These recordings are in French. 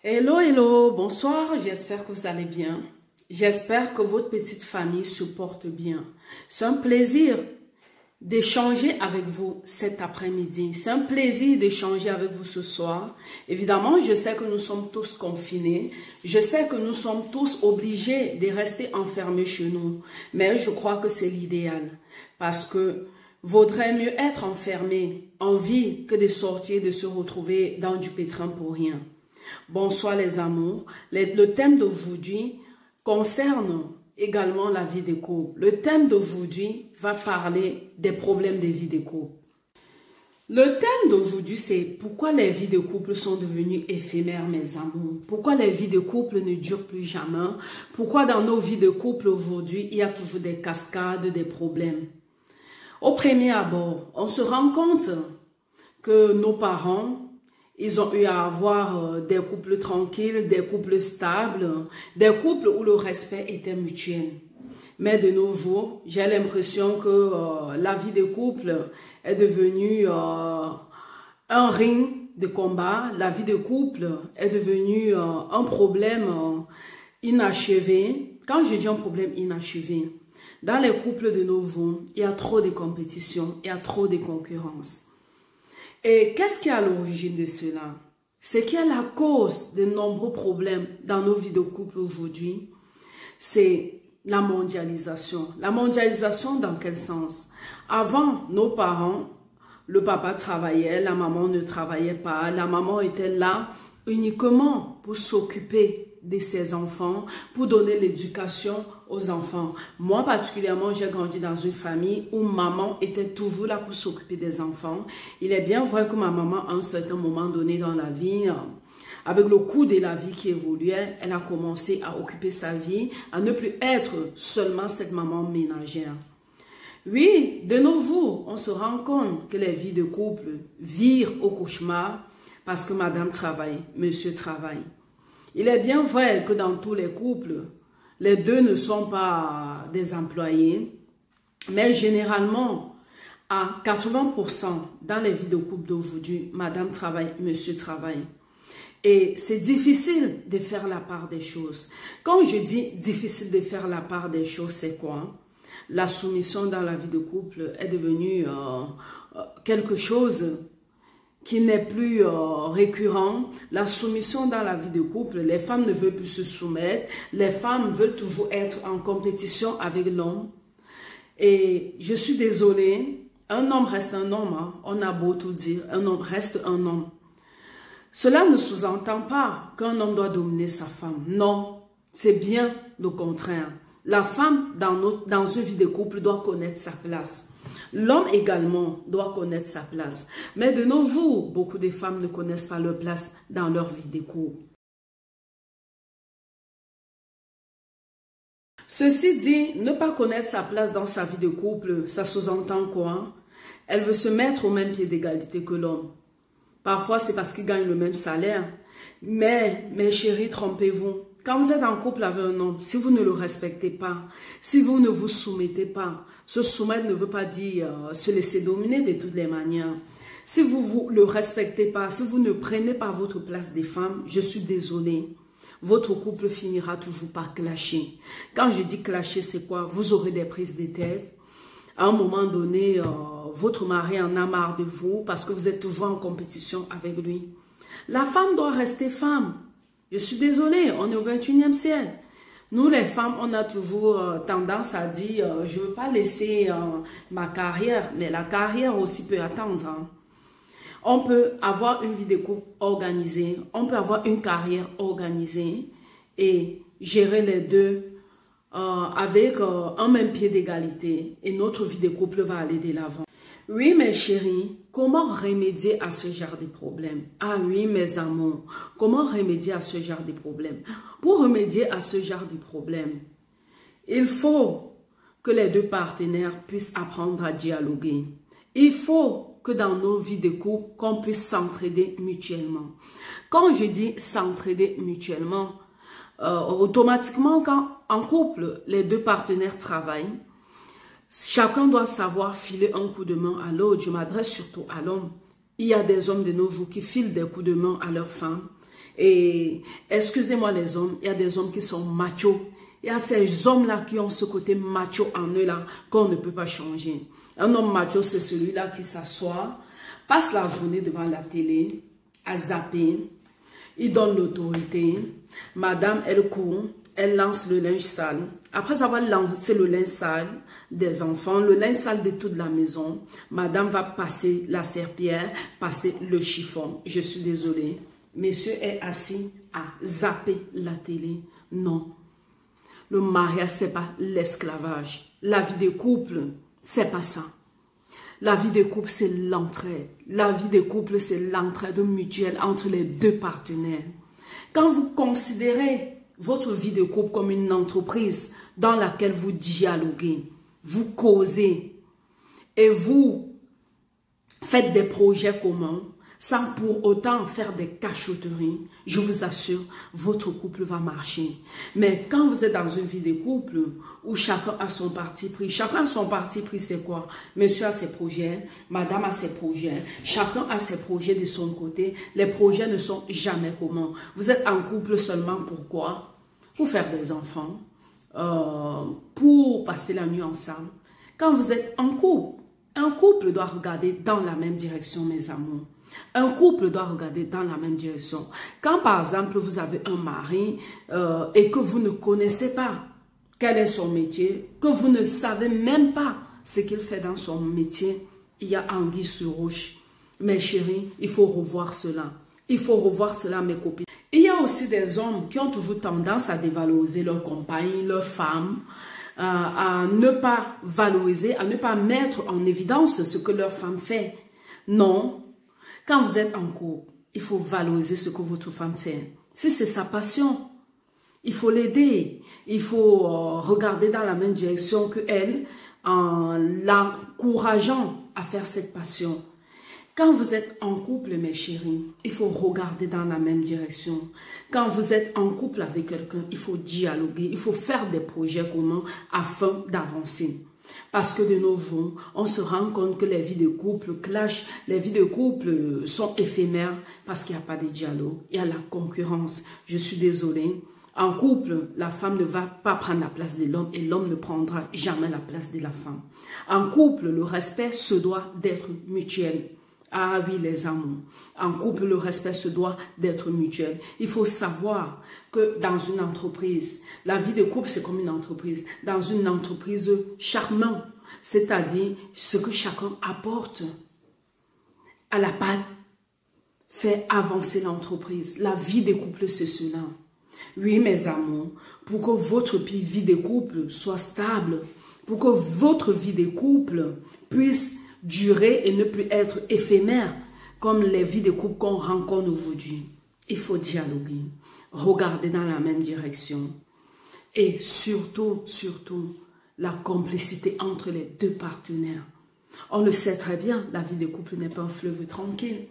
Hello, hello, bonsoir, j'espère que vous allez bien. J'espère que votre petite famille se porte bien. C'est un plaisir d'échanger avec vous cet après-midi. C'est un plaisir d'échanger avec vous ce soir. Évidemment, je sais que nous sommes tous confinés. Je sais que nous sommes tous obligés de rester enfermés chez nous. Mais je crois que c'est l'idéal. Parce que vaudrait mieux être enfermé en vie que de sortir, de se retrouver dans du pétrin pour rien. Bonsoir les amours. Le thème d'aujourd'hui concerne également la vie des couples. Le thème d'aujourd'hui va parler des problèmes de vie des couples. Le thème d'aujourd'hui, c'est pourquoi les vies de couple sont devenues éphémères, mes amours. Pourquoi les vies de couple ne durent plus jamais. Pourquoi dans nos vies de couple aujourd'hui, il y a toujours des cascades, des problèmes. Au premier abord, on se rend compte que nos parents, ils ont eu à avoir des couples tranquilles, des couples stables, des couples où le respect était mutuel. Mais de nos jours, j'ai l'impression que la vie de couple est devenue un ring de combat. La vie de couple est devenue un problème inachevé. Quand je dis un problème inachevé, dans les couples de nos jours, il y a trop de compétition, il y a trop de concurrence. Et qu'est-ce qui est à l'origine de cela? Ce qui est la cause de nombreux problèmes dans nos vies de couple aujourd'hui, c'est la mondialisation. La mondialisation dans quel sens? Avant, nos parents, le papa travaillait, la maman ne travaillait pas. La maman était là uniquement pour s'occuper de ses enfants, pour donner l'éducation aux enfants. Moi, particulièrement, j'ai grandi dans une famille où maman était toujours là pour s'occuper des enfants. Il est bien vrai que ma maman, à un certain moment donné dans la vie, avec le coût de la vie qui évoluait, elle a commencé à occuper sa vie, à ne plus être seulement cette maman ménagère. Oui, de nos jours, on se rend compte que les vies de couple virent au cauchemar parce que madame travaille, monsieur travaille. Il est bien vrai que dans tous les couples, les deux ne sont pas des employés, mais généralement, à 80% dans les vies de couple d'aujourd'hui, madame travaille, monsieur travaille. Et c'est difficile de faire la part des choses. Quand je dis difficile de faire la part des choses, c'est quoi? La soumission dans la vie de couple est devenue quelque chose qui n'est plus récurrent. La soumission dans la vie de couple, les femmes ne veulent plus se soumettre, les femmes veulent toujours être en compétition avec l'homme. Et je suis désolée, un homme reste un homme, hein. On a beau tout dire, un homme reste un homme. Cela ne sous-entend pas qu'un homme doit dominer sa femme. Non, c'est bien le contraire. La femme, dans une vie de couple, doit connaître sa place. L'homme également doit connaître sa place. Mais de nos jours, beaucoup de femmes ne connaissent pas leur place dans leur vie de couple. Ceci dit, ne pas connaître sa place dans sa vie de couple, ça sous-entend quoi? Elle veut se mettre au même pied d'égalité que l'homme. Parfois, c'est parce qu'ils gagnent le même salaire. Mais, mes chéris, trompez-vous. Quand vous êtes en couple avec un homme, si vous ne le respectez pas, si vous ne vous soumettez pas, se soumettre ne veut pas dire se laisser dominer de toutes les manières. Si vous ne le respectez pas, si vous ne prenez pas votre place des femmes, je suis désolée. Votre couple finira toujours par clasher. Quand je dis clasher, c'est quoi? Vous aurez des prises de tête. À un moment donné, votre mari en a marre de vous parce que vous êtes toujours en compétition avec lui. La femme doit rester femme. Je suis désolée, on est au 21e siècle. Nous, les femmes, on a toujours tendance à dire je ne veux pas laisser ma carrière, mais la carrière aussi peut attendre. Hein. On peut avoir une vie de couple organisée, on peut avoir une carrière organisée et gérer les deux avec un même pied d'égalité et notre vie de couple va aller de l'avant. Oui, mes chéris, comment remédier à ce genre de problème? Ah oui, mes amours, comment remédier à ce genre de problème? Pour remédier à ce genre de problème, il faut que les deux partenaires puissent apprendre à dialoguer. Il faut que dans nos vies de couple, qu'on puisse s'entraider mutuellement. Quand je dis s'entraider mutuellement, automatiquement, quand en couple, les deux partenaires travaillent, chacun doit savoir filer un coup de main à l'autre. Je m'adresse surtout à l'homme. Il y a des hommes de nos jours qui filent des coups de main à leurs femmes. Et excusez-moi les hommes, il y a des hommes qui sont machos. Il y a ces hommes-là qui ont ce côté macho en eux là qu'on ne peut pas changer. Un homme macho, c'est celui-là qui s'assoit, passe la journée devant la télé, à zapper, il donne l'autorité. Madame, elle court, elle lance le linge sale. Après avoir lancé le linge sale des enfants, le linge sale de toute la maison, madame va passer la serpillière, passer le chiffon. Je suis désolée. Monsieur est assis à zapper la télé. Non. Le mariage, c'est pas l'esclavage. La vie de couple, c'est pas ça. La vie de couple, c'est l'entraide. La vie de couple, c'est l'entraide mutuelle entre les deux partenaires. Quand vous considérez votre vie de couple comme une entreprise dans laquelle vous dialoguez, vous causez et vous faites des projets communs, sans pour autant faire des cachotteries, je vous assure, votre couple va marcher. Mais quand vous êtes dans une vie de couple où chacun a son parti pris, chacun a son parti pris, c'est quoi? Monsieur a ses projets, madame a ses projets, chacun a ses projets de son côté. Les projets ne sont jamais communs. Vous êtes en couple seulement pourquoi? Pour faire des enfants, pour passer la nuit ensemble. Quand vous êtes en couple, un couple doit regarder dans la même direction, mes amours. Un couple doit regarder dans la même direction. Quand par exemple vous avez un mari et que vous ne connaissez pas quel est son métier, que vous ne savez même pas ce qu'il fait dans son métier, il y a anguille sous roche. Mes chéris, il faut revoir cela. Il faut revoir cela, mes copines. Il y a aussi des hommes qui ont toujours tendance à dévaloriser leur compagne, leur femme, à ne pas valoriser, à ne pas mettre en évidence ce que leur femme fait. Non. Quand vous êtes en couple, il faut valoriser ce que votre femme fait. Si c'est sa passion, il faut l'aider. Il faut regarder dans la même direction qu'elle en l'encourageant à faire cette passion. Quand vous êtes en couple, mes chéris, il faut regarder dans la même direction. Quand vous êtes en couple avec quelqu'un, il faut dialoguer, il faut faire des projets communs afin d'avancer. Parce que de nos jours, on se rend compte que les vies de couple clashent, les vies de couple sont éphémères parce qu'il n'y a pas de dialogue, il y a la concurrence. Je suis désolée. En couple, la femme ne va pas prendre la place de l'homme et l'homme ne prendra jamais la place de la femme. En couple, le respect se doit d'être mutuel. Ah oui, les amours. En couple, le respect se doit d'être mutuel. Il faut savoir que dans une entreprise, la vie de couple, c'est comme une entreprise. Dans une entreprise charmante, c'est-à-dire ce que chacun apporte à la patte, fait avancer l'entreprise. La vie de couple, c'est cela. Oui, mes amours, pour que votre vie de couple soit stable, pour que votre vie de couple puisse durer et ne plus être éphémère comme les vies de couple qu'on rencontre aujourd'hui. Il faut dialoguer, regarder dans la même direction et surtout, la complicité entre les deux partenaires. On le sait très bien, la vie de couple n'est pas un fleuve tranquille,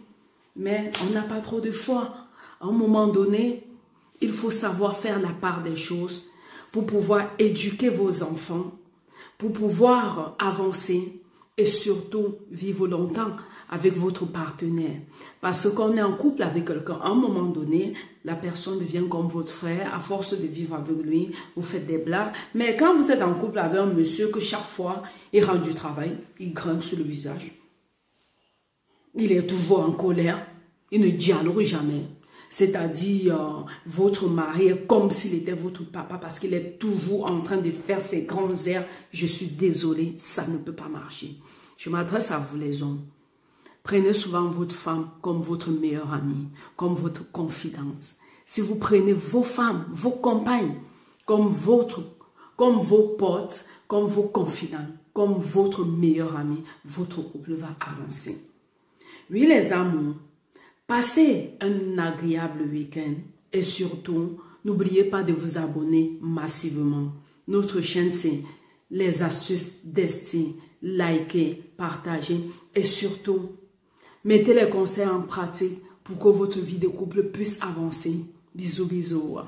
mais on n'a pas trop de choix. À un moment donné, il faut savoir faire la part des choses pour pouvoir éduquer vos enfants, pour pouvoir avancer et surtout vivre longtemps avec votre partenaire. Parce qu'on est en couple avec quelqu'un, à un moment donné, la personne devient comme votre frère, à force de vivre avec lui, vous faites des blagues. Mais quand vous êtes en couple avec un monsieur que chaque fois, il rentre du travail, il grince sur le visage, il est toujours en colère, il ne dialogue jamais. C'est-à-dire, votre mari est comme s'il était votre papa parce qu'il est toujours en train de faire ses grands airs. Je suis désolée, ça ne peut pas marcher. Je m'adresse à vous les hommes. Prenez souvent votre femme comme votre meilleure amie, comme votre confidente. Si vous prenez vos femmes, vos compagnes, comme vos potes, comme vos confidents, comme votre meilleure amie, votre couple va avancer. Oui, les amours. Passez un agréable week-end et surtout, n'oubliez pas de vous abonner massivement. Notre chaîne, c'est les astuces d'Esti. Likez, partagez et surtout, mettez les conseils en pratique pour que votre vie de couple puisse avancer. Bisous, bisous.